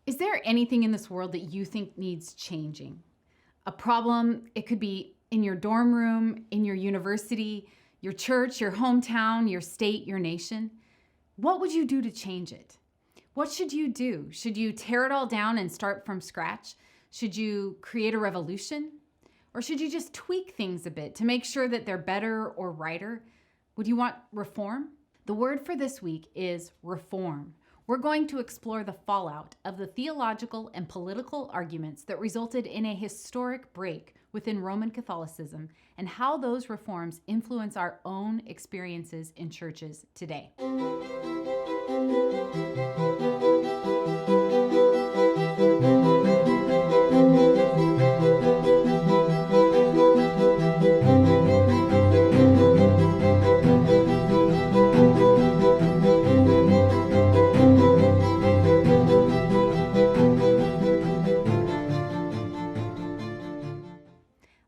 Is there anything in this world that you think needs changing? A problem, it could be in your dorm room, in your university, your church, your hometown, your state, your nation. What would you do to change it? What should you do? Should you tear it all down and start from scratch? Should you create a revolution? Or should you just tweak things a bit to make sure that they're better or righter? Would you want reform? The word for this week is reform. We're going to explore the fallout of the theological and political arguments that resulted in a historic break within Roman Catholicism and how those reforms influence our own experiences in churches today.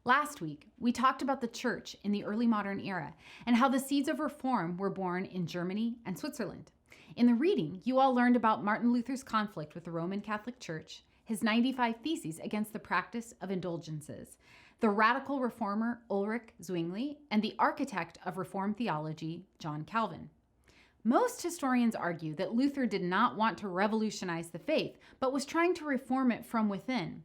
Last week, we talked about the church in the early modern era and how the seeds of reform were born in Germany and Switzerland. In the reading, you all learned about Martin Luther's conflict with the Roman Catholic Church, his 95 Theses against the practice of indulgences, the radical reformer Ulrich Zwingli, and the architect of Reformed theology, John Calvin. Most historians argue that Luther did not want to revolutionize the faith, but was trying to reform it from within.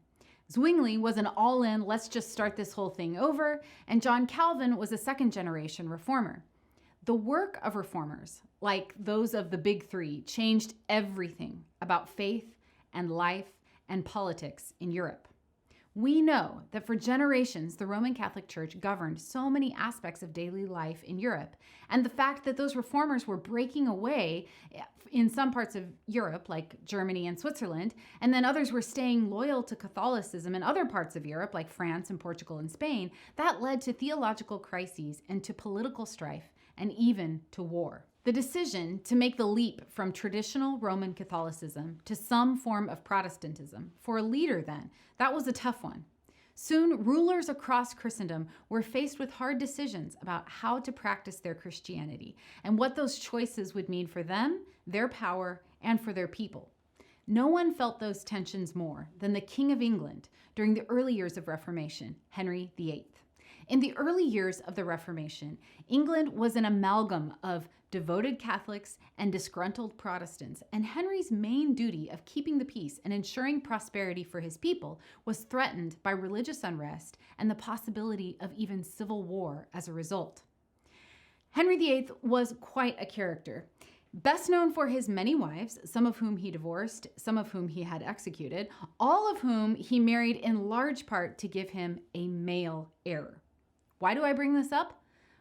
Zwingli was an all-in, let's just start this whole thing over, and John Calvin was a second-generation reformer. The work of reformers, like those of the Big Three, changed everything about faith and life and politics in Europe. We know that for generations, the Roman Catholic Church governed so many aspects of daily life in Europe, and the fact that those reformers were breaking away in some parts of Europe, like Germany and Switzerland, and then others were staying loyal to Catholicism in other parts of Europe, like France and Portugal and Spain, that led to theological crises and to political strife and even to war. The decision to make the leap from traditional Roman Catholicism to some form of Protestantism, for a leader then, that was a tough one. Soon, rulers across Christendom were faced with hard decisions about how to practice their Christianity and what those choices would mean for them, their power, and for their people. No one felt those tensions more than the King of England during the early years of Reformation, Henry VIII. In the early years of the Reformation, England was an amalgam of devoted Catholics and disgruntled Protestants, and Henry's main duty of keeping the peace and ensuring prosperity for his people was threatened by religious unrest and the possibility of even civil war as a result. Henry VIII was quite a character. Best known for his many wives, some of whom he divorced, some of whom he had executed, all of whom he married in large part to give him a male heir. Why do I bring this up?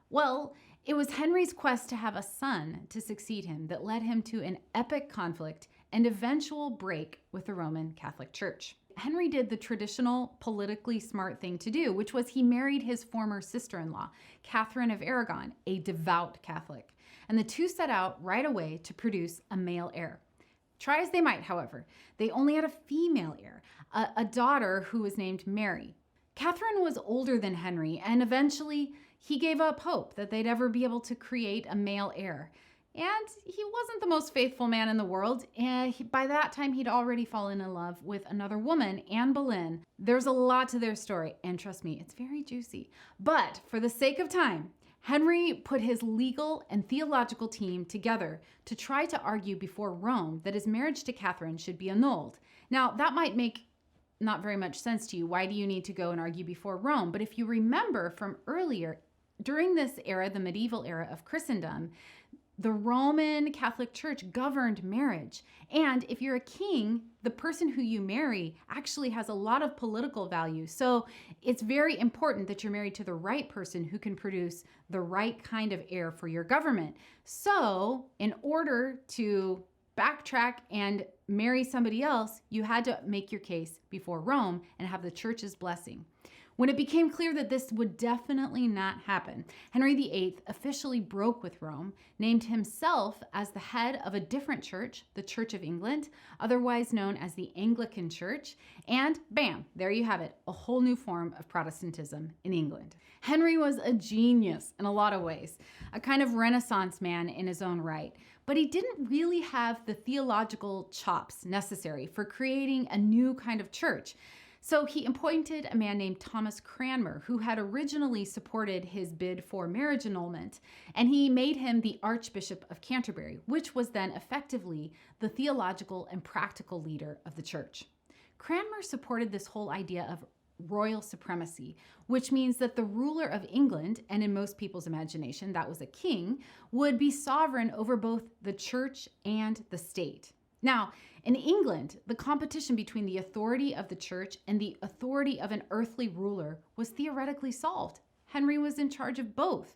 Well, it was Henry's quest to have a son to succeed him that led him to an epic conflict and eventual break with the Roman Catholic Church. Henry did the traditional politically smart thing to do, which was he married his former sister-in-law, Catherine of Aragon, a devout Catholic. And the two set out right away to produce a male heir. Try as they might, however, they only had a female heir, a daughter who was named Mary. Catherine was older than Henry, and eventually he gave up hope that they'd ever be able to create a male heir. And he wasn't the most faithful man in the world. By that time, he'd already fallen in love with another woman, Anne Boleyn. There's a lot to their story, and trust me, it's very juicy. But for the sake of time, Henry put his legal and theological team together to try to argue before Rome that his marriage to Catherine should be annulled. Now, that might make not very much sense to you. Why do you need to go and argue before Rome? But if you remember from earlier, during this era, the medieval era of Christendom, the Roman Catholic Church governed marriage. And if you're a king, the person who you marry actually has a lot of political value. So it's very important that you're married to the right person who can produce the right kind of heir for your government. So in order to backtrack and marry somebody else, you had to make your case before Rome and have the church's blessing. When it became clear that this would definitely not happen, Henry VIII officially broke with Rome, named himself as the head of a different church, the Church of England, otherwise known as the Anglican Church, and bam, there you have it, a whole new form of Protestantism in England. Henry was a genius in a lot of ways, a kind of Renaissance man in his own right, but he didn't really have the theological chops necessary for creating a new kind of church. So he appointed a man named Thomas Cranmer, who had originally supported his bid for marriage annulment, and he made him the Archbishop of Canterbury, which was then effectively the theological and practical leader of the church. Cranmer supported this whole idea of royal supremacy, which means that the ruler of England, and in most people's imagination that was a king, would be sovereign over both the church and the state. Now, in England, the competition between the authority of the church and the authority of an earthly ruler was theoretically solved. Henry was in charge of both.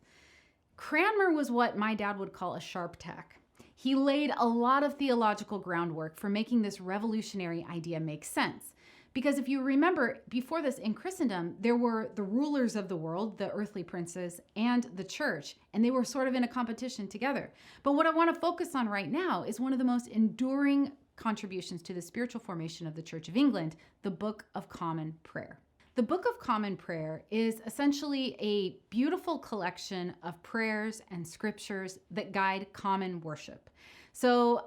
Cranmer was what my dad would call a sharp tack. He laid a lot of theological groundwork for making this revolutionary idea make sense. Because if you remember, before this in Christendom, there were the rulers of the world, the earthly princes, and the church, and they were sort of in a competition together. But what I want to focus on right now is one of the most enduring contributions to the spiritual formation of the Church of England, the Book of Common Prayer. The Book of Common Prayer is essentially a beautiful collection of prayers and scriptures that guide common worship. So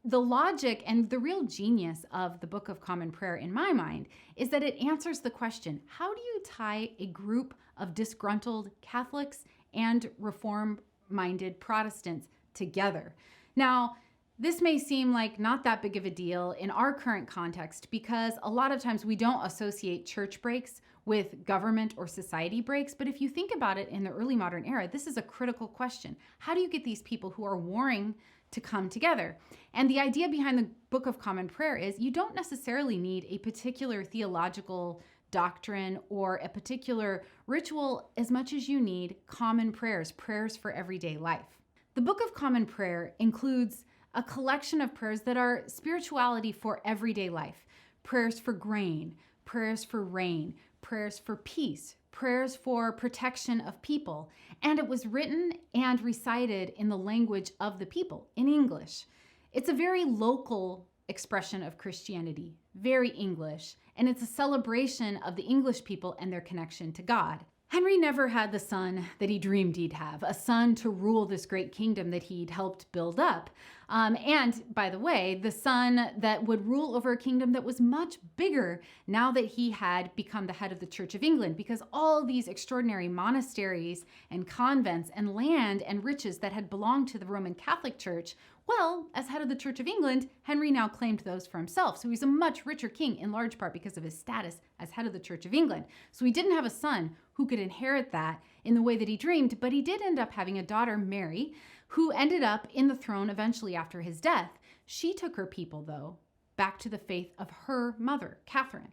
the logic and the real genius of the Book of Common Prayer, in my mind, is that it answers the question, how do you tie a group of disgruntled Catholics and Reform-minded Protestants together? Now, this may seem like not that big of a deal in our current context because a lot of times we don't associate church breaks with government or society breaks. But if you think about it in the early modern era, this is a critical question. How do you get these people who are warring to come together? And the idea behind the Book of Common Prayer is you don't necessarily need a particular theological doctrine or a particular ritual as much as you need common prayers, prayers for everyday life. The Book of Common Prayer includes a collection of prayers that are spirituality for everyday life. Prayers for grain, prayers for rain, prayers for peace, prayers for protection of people. And it was written and recited in the language of the people, in English. It's a very local expression of Christianity, very English, and it's a celebration of the English people and their connection to God. Henry never had the son that he dreamed he'd have, a son to rule this great kingdom that he'd helped build up. And by the way, the son that would rule over a kingdom that was much bigger now that he had become the head of the Church of England, because all these extraordinary monasteries and convents and land and riches that had belonged to the Roman Catholic Church, well, as head of the Church of England, Henry now claimed those for himself. So he's a much richer king in large part because of his status as head of the Church of England. So he didn't have a son who could inherit that in the way that he dreamed, but he did end up having a daughter, Mary, who ended up in the throne eventually after his death. She took her people, though, back to the faith of her mother, Catherine.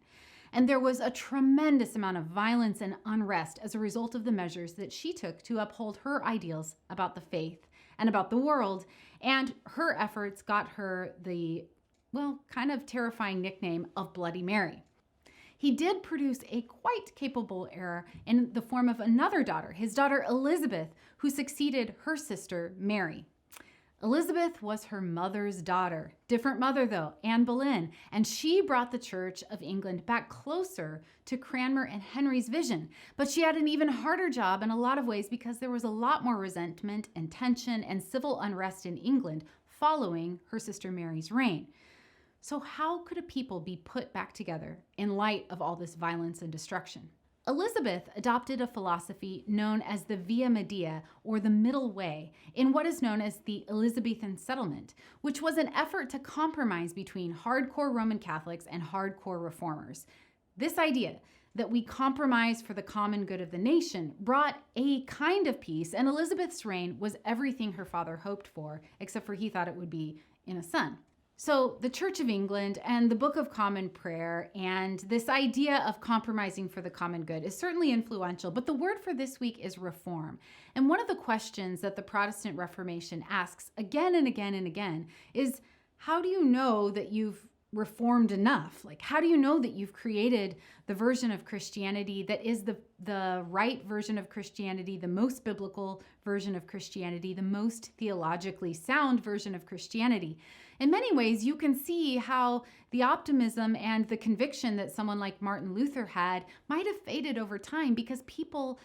And there was a tremendous amount of violence and unrest as a result of the measures that she took to uphold her ideals about the faith and about the world. And her efforts got her the, well, kind of terrifying nickname of Bloody Mary. He did produce a quite capable heir in the form of another daughter, his daughter Elizabeth, who succeeded her sister Mary. Elizabeth was her mother's daughter. Different mother, though, Anne Boleyn, and she brought the Church of England back closer to Cranmer and Henry's vision. But she had an even harder job in a lot of ways because there was a lot more resentment and tension and civil unrest in England following her sister Mary's reign. So how could a people be put back together in light of all this violence and destruction? Elizabeth adopted a philosophy known as the Via Media, or the middle way, in what is known as the Elizabethan settlement, which was an effort to compromise between hardcore Roman Catholics and hardcore reformers. This idea that we compromise for the common good of the nation brought a kind of peace, and Elizabeth's reign was everything her father hoped for, except for he thought it would be in a son. So the Church of England and the Book of Common Prayer and this idea of compromising for the common good is certainly influential, but the word for this week is reform. And one of the questions that the Protestant Reformation asks again and again and again is, how do you know that you've reformed enough. Like, how do you know that you've created the version of Christianity that is the right version of Christianity, the most biblical version of Christianity, the most theologically sound version of Christianity? In many ways, you can see how the optimism and the conviction that someone like Martin Luther had might have faded over time, because people,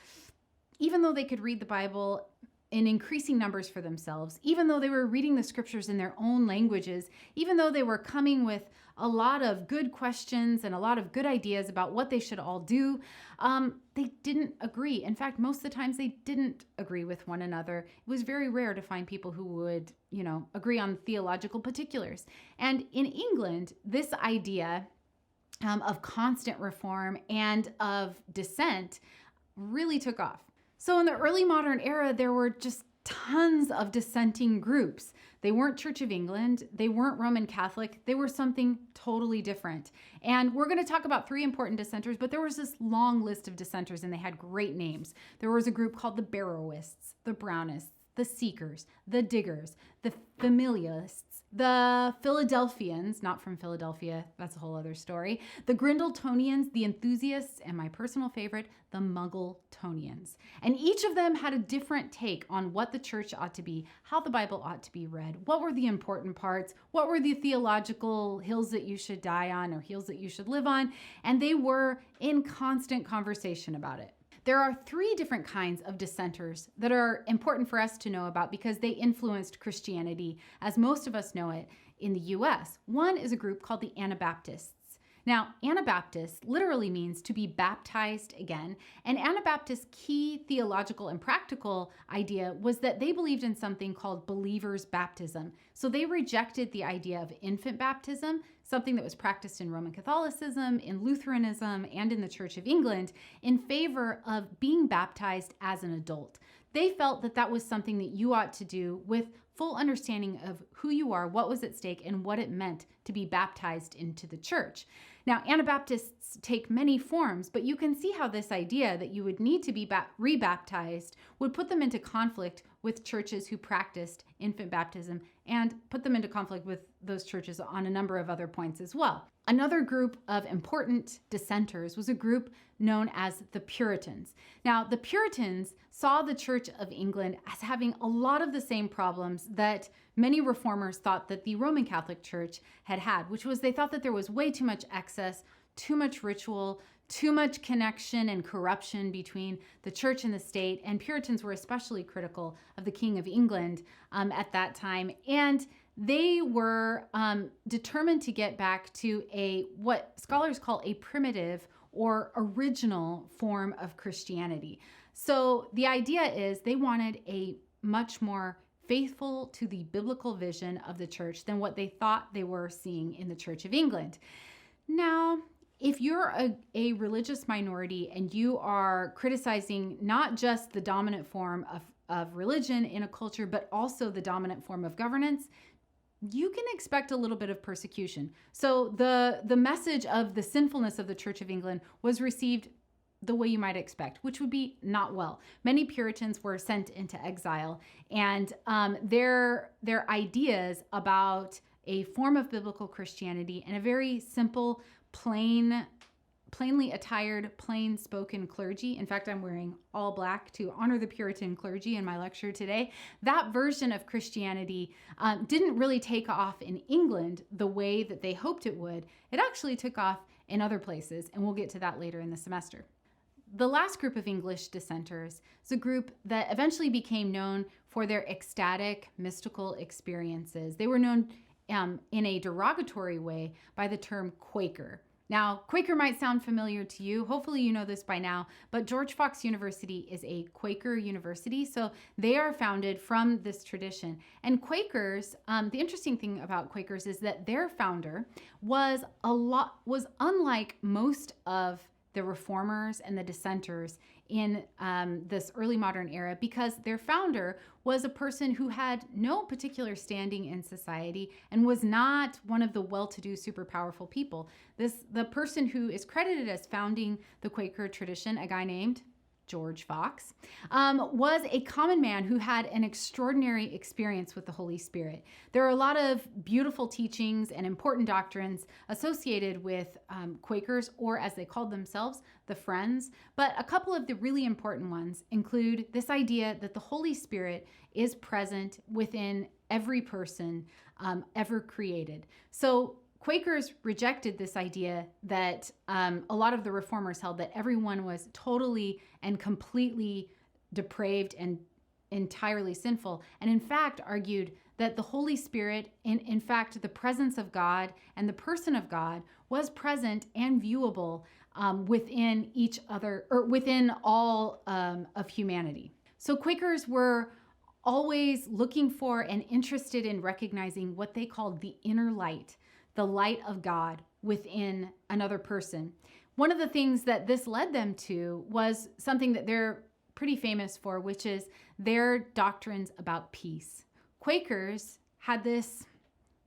even though they could read the Bible in increasing numbers for themselves, even though they were reading the scriptures in their own languages, even though they were coming with a lot of good questions and a lot of good ideas about what they should all do, they didn't agree. In fact, most of the times they didn't agree with one another. It was very rare to find people who would, agree on theological particulars. And in England, this idea of constant reform and of dissent really took off. So in the early modern era, there were just tons of dissenting groups. They weren't Church of England. They weren't Roman Catholic. They were something totally different. And we're going to talk about 3 important dissenters, but there was this long list of dissenters, and they had great names. There was a group called the Barrowists, the Brownists, the Seekers, the Diggers, the Familialists, the Philadelphians, not from Philadelphia, that's a whole other story, the Grindletonians, the Enthusiasts, and my personal favorite, the Muggletonians. And each of them had a different take on what the church ought to be, how the Bible ought to be read, what were the important parts, what were the theological hills that you should die on or hills that you should live on, and they were in constant conversation about it. There are 3 different kinds of dissenters that are important for us to know about because they influenced Christianity as most of us know it in the U.S. One is a group called the Anabaptists. Now, Anabaptist literally means to be baptized again, and Anabaptist key theological and practical idea was that they believed in something called believer's baptism. So they rejected the idea of infant baptism, something that was practiced in Roman Catholicism, in Lutheranism, and in the Church of England, in favor of being baptized as an adult. They felt that that was something that you ought to do with full understanding of who you are, what was at stake, and what it meant to be baptized into the church. Now, Anabaptists take many forms, but you can see how this idea that you would need to be rebaptized would put them into conflict with churches who practiced infant baptism and put them into conflict with those churches on a number of other points as well. Another group of important dissenters was a group known as the Puritans. Now, the Puritans saw the Church of England as having a lot of the same problems that many reformers thought that the Roman Catholic Church had, which was they thought that there was way too much excess, too much ritual, too much connection and corruption between the church and the state, and Puritans were especially critical of the King of England at that time. And they were determined to get back to what scholars call a primitive or original form of Christianity. So the idea is they wanted a much more faithful to the biblical vision of the church than what they thought they were seeing in the Church of England. Now, if you're a religious minority and you are criticizing not just the dominant form of religion in a culture, but also the dominant form of governance, you can expect a little bit of persecution. So the message of the sinfulness of the Church of England was received the way you might expect, which would be not well. Many Puritans were sent into exile, and their ideas about a form of biblical Christianity and a very simple, plainly attired, plain-spoken clergy. In fact, I'm wearing all black to honor the Puritan clergy in my lecture today. That version of Christianity didn't really take off in England the way that they hoped it would. It actually took off in other places, and we'll get to that later in the semester. The last group of English dissenters is a group that eventually became known for their ecstatic, mystical experiences. They were known in a derogatory way by the term Quaker. Now, Quaker might sound familiar to you. Hopefully you know this by now, but George Fox University is a Quaker university, so they are founded from this tradition. And Quakers, the interesting thing about Quakers is that their founder was unlike most of the reformers and the dissenters in this early modern era, because their founder was a person who had no particular standing in society and was not one of the well-to-do, super powerful people. The person who is credited as founding the Quaker tradition, a guy named George Fox, was a common man who had an extraordinary experience with the Holy Spirit. There are a lot of beautiful teachings and important doctrines associated with Quakers, or as they called themselves, the Friends. But a couple of the really important ones include this idea that the Holy Spirit is present within every person ever created. So Quakers rejected this idea that a lot of the reformers held, that everyone was totally and completely depraved and entirely sinful, and in fact argued that the Holy Spirit, in fact, the presence of God and the person of God was present and viewable within each other, or within all of humanity. So Quakers were always looking for and interested in recognizing what they called the inner light, the light of God within another person. One of the things that this led them to was something that they're pretty famous for, which is their doctrines about peace. Quakers had this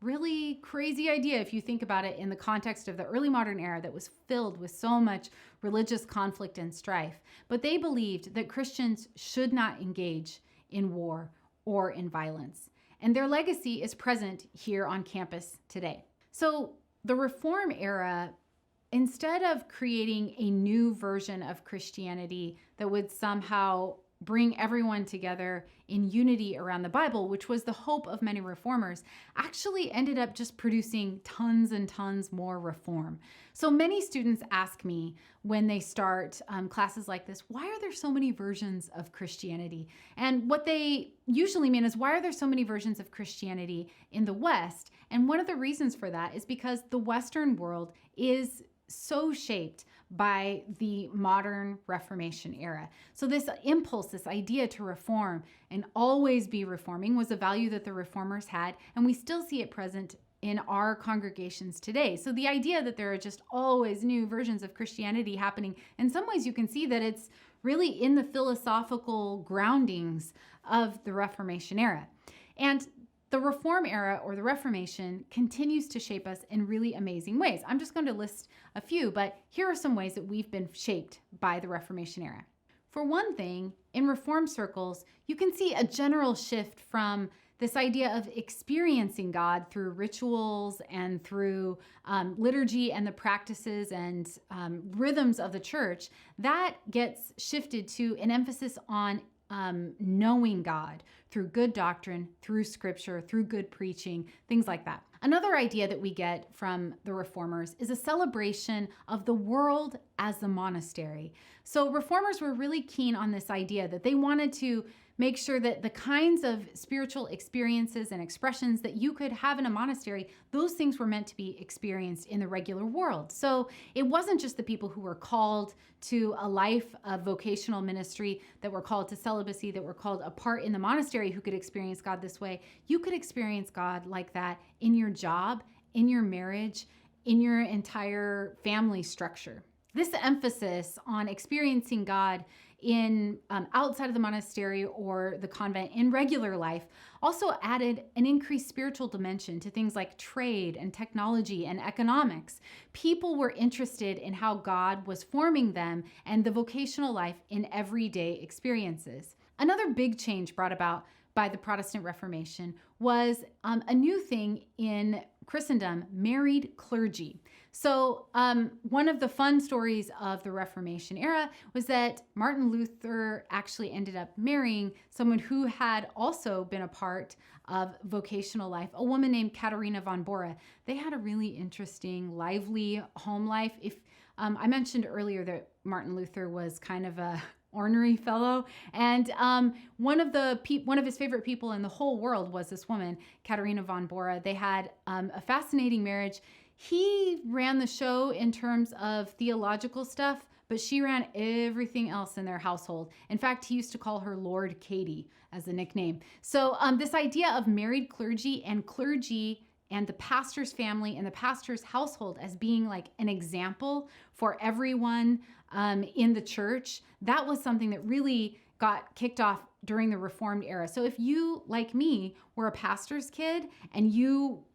really crazy idea, if you think about it in the context of the early modern era that was filled with so much religious conflict and strife. But they believed that Christians should not engage in war or in violence. And their legacy is present here on campus today. So the Reform era, instead of creating a new version of Christianity that would somehow bring everyone together in unity around the Bible, which was the hope of many reformers, actually ended up just producing tons and tons more reform. So many students ask me when they start classes like this, why are there so many versions of Christianity? And what they usually mean is, why are there so many versions of Christianity in the West? And one of the reasons for that is because the Western world is so shaped by the modern Reformation era. So this impulse, this idea to reform and always be reforming, was a value that the reformers had, and we still see it present in our congregations today. So the idea that there are just always new versions of Christianity happening, in some ways you can see that it's really in the philosophical groundings of the Reformation era. And the Reform era, or the Reformation, continues to shape us in really amazing ways. I'm just going to list a few, but here are some ways that we've been shaped by the Reformation era. For one thing, in Reform circles, you can see a general shift from this idea of experiencing God through rituals and through liturgy and the practices and rhythms of the church. That gets shifted to an emphasis on knowing God through good doctrine, through scripture, through good preaching, things like that. Another idea that we get from the reformers is a celebration of the world as the monastery. So reformers were really keen on this idea that they wanted to make sure that the kinds of spiritual experiences and expressions that you could have in a monastery, those things were meant to be experienced in the regular world. So it wasn't just the people who were called to a life of vocational ministry, that were called to celibacy, that were called apart in the monastery, who could experience God this way. You could experience God like that in your job, in your marriage, in your entire family structure. This emphasis on experiencing God in outside of the monastery or the convent in regular life also added an increased spiritual dimension to things like trade and technology and economics. People were interested in how God was forming them and the vocational life in everyday experiences. Another big change brought about by the Protestant Reformation was a new thing in Christendom, married clergy. So one of the fun stories of the Reformation era was that Martin Luther actually ended up marrying someone who had also been a part of vocational life, a woman named Katharina von Bora. They had a really interesting, lively home life. If I mentioned earlier that Martin Luther was kind of a ornery fellow, and one of his favorite people in the whole world was this woman, Katharina von Bora. They had a fascinating marriage. He ran the show in terms of theological stuff, but she ran everything else in their household. In fact, he used to call her Lord Katie as a nickname. So this idea of married clergy and the pastor's family and the pastor's household as being like an example for everyone in the church, that was something that really got kicked off during the Reformed era. So if you, like me, were a pastor's kid and you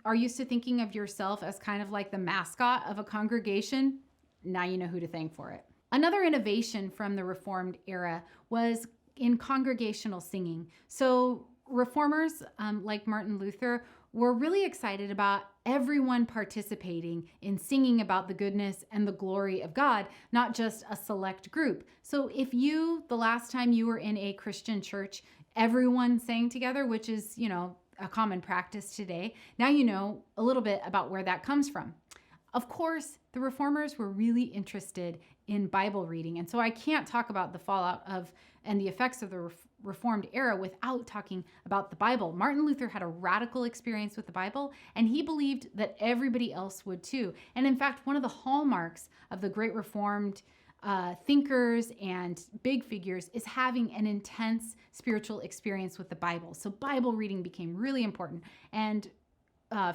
are used to thinking of yourself as kind of like the mascot of a congregation, now you know who to thank for it. Another innovation from the Reformed era was in congregational singing. So reformers like Martin Luther were really excited about everyone participating in singing about the goodness and the glory of God, not just a select group. So if the last time you were in a Christian church, everyone sang together, which is, a common practice today, now you know a little bit about where that comes from. Of course, the reformers were really interested in Bible reading. And so I can't talk about the fallout of and the effects of the Reformed era without talking about the Bible. Martin Luther had a radical experience with the Bible, and he believed that everybody else would too. And in fact, one of the hallmarks of the great Reformed thinkers and big figures is having an intense spiritual experience with the Bible. So Bible reading became really important. And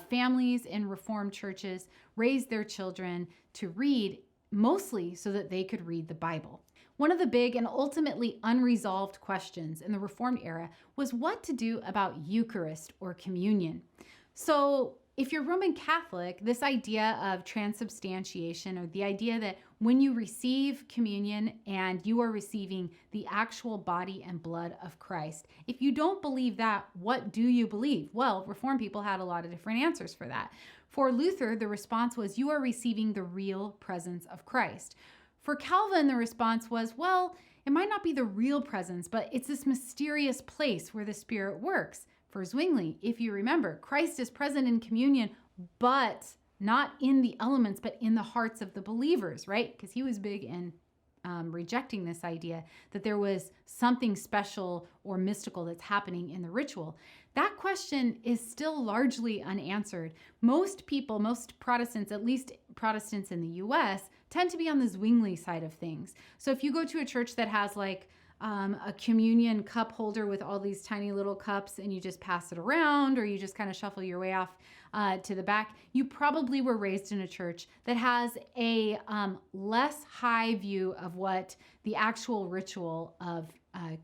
families in Reformed churches raised their children to read mostly so that they could read the Bible. One of the big and ultimately unresolved questions in the Reformed era was what to do about Eucharist or communion. So if you're Roman Catholic, this idea of transubstantiation, or the idea that when you receive communion and you are receiving the actual body and blood of Christ, if you don't believe that, what do you believe? Well, Reformed people had a lot of different answers for that. For Luther, the response was, you are receiving the real presence of Christ. For Calvin, the response was, well, it might not be the real presence, but it's this mysterious place where the Spirit works. For Zwingli, if you remember, Christ is present in communion, but not in the elements, but in the hearts of the believers, right? Because he was big in rejecting this idea that there was something special or mystical that's happening in the ritual. That question is still largely unanswered. Most people, most Protestants, at least Protestants in the US, tend to be on the Zwingli side of things. So if you go to a church that has like a communion cup holder with all these tiny little cups and you just pass it around, or you just kind of shuffle your way off to the back, you probably were raised in a church that has a less high view of what the actual ritual of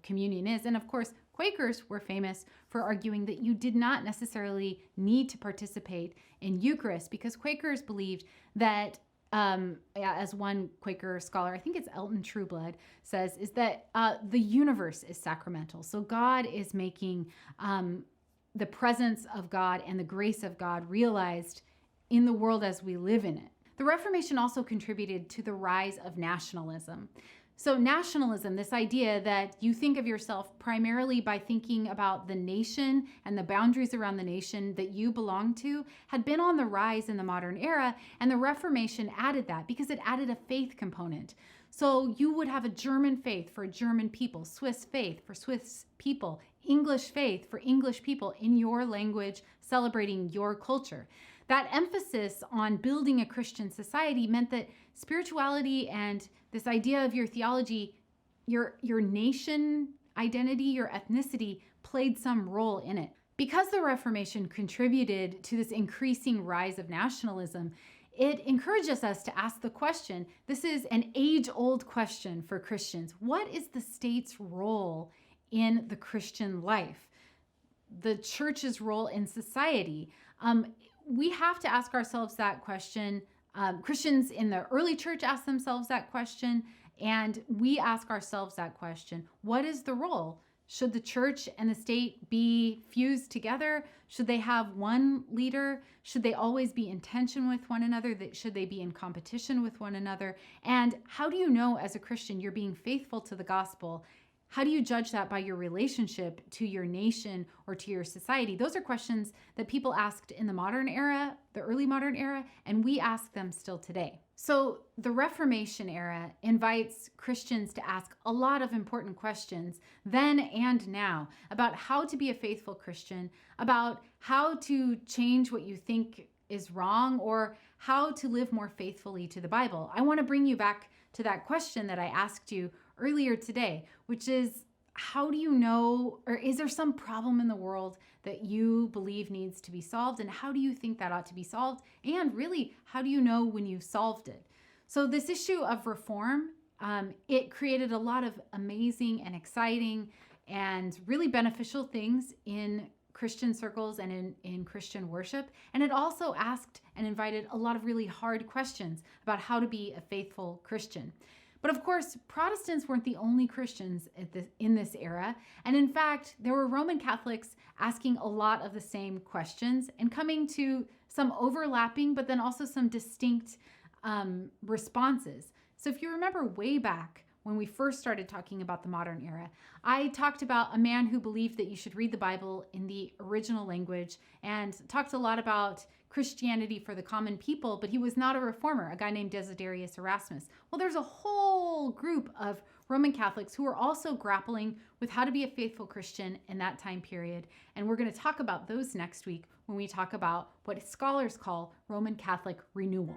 communion is. And of course, Quakers were famous for arguing that you did not necessarily need to participate in Eucharist, because Quakers believed that as one Quaker scholar, I think it's Elton Trueblood, says, is that the universe is sacramental. So God is making the presence of God and the grace of God realized in the world as we live in it. The Reformation also contributed to the rise of nationalism. So nationalism, this idea that you think of yourself primarily by thinking about the nation and the boundaries around the nation that you belong to, had been on the rise in the modern era, and the Reformation added that because it added a faith component. So you would have a German faith for German people, Swiss faith for Swiss people, English faith for English people in your language, celebrating your culture. That emphasis on building a Christian society meant that spirituality and this idea of your theology, your nation identity, your ethnicity played some role in it. Because the Reformation contributed to this increasing rise of nationalism, it encourages us to ask the question, this is an age-old question for Christians. What is the state's role in the Christian life? The church's role in society? We have to ask ourselves that question. Christians in the early church asked themselves that question, and we ask ourselves that question. What is the role? Should the church and the state be fused together? Should they have one leader? Should they always be in tension with one another? Should they be in competition with one another? And how do you know as a Christian you're being faithful to the gospel? How do you judge that by your relationship to your nation or to your society? Those are questions that people asked in the modern era, the early modern era, and we ask them still today. So the Reformation era invites Christians to ask a lot of important questions then and now about how to be a faithful Christian, about how to change what you think is wrong, or how to live more faithfully to the Bible. I want to bring you back to that question that I asked you earlier today, which is, how do you know, or is there some problem in the world that you believe needs to be solved? And how do you think that ought to be solved? And really, how do you know when you've solved it? So this issue of reform, it created a lot of amazing and exciting and really beneficial things in Christian circles and in Christian worship. And it also asked and invited a lot of really hard questions about how to be a faithful Christian. But of course, Protestants weren't the only Christians in this era. And in fact, there were Roman Catholics asking a lot of the same questions and coming to some overlapping, but then also some distinct responses. So if you remember way back when we first started talking about the modern era, I talked about a man who believed that you should read the Bible in the original language and talked a lot about Christianity for the common people, but he was not a reformer, a guy named Desiderius Erasmus. Well, there's a whole group of Roman Catholics who are also grappling with how to be a faithful Christian in that time period. And we're going to talk about those next week when we talk about what scholars call Roman Catholic renewal.